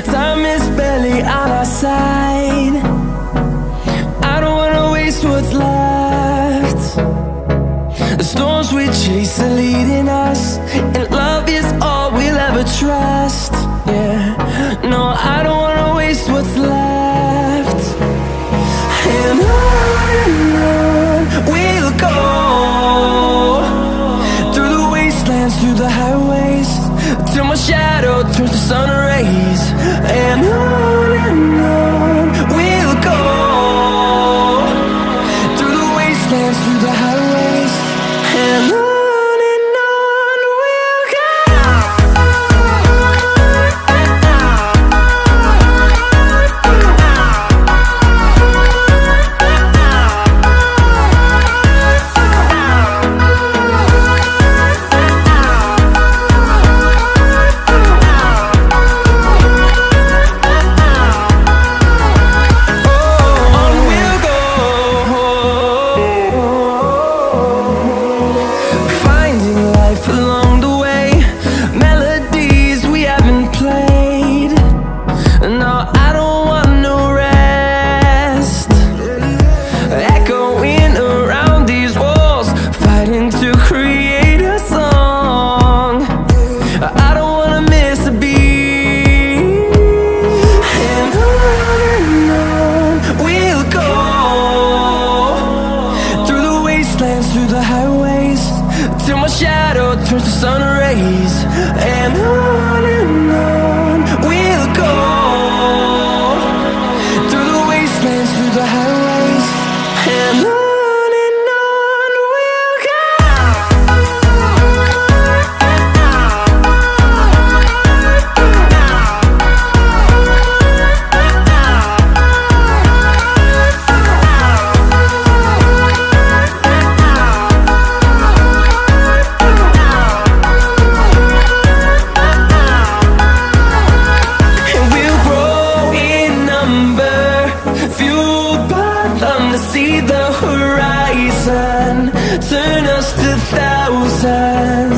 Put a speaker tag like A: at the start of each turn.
A: Time is barely on our side. I don't wanna waste what's left. The storms we chase are leading us, and love is all we'll ever trust. Yeah, no, I don't wanna waste what's left. And on we'll go, through the wastelands, through the highways, till my shadow turns to sun rays. And on we'll go, through the wastelands, through the highways, and on we'll go. Through the highways, till my shadow turns to sun rays. And on we'll go, through the wastelands, through the highways, and on we'll go. To see the horizon, turn us to thousands.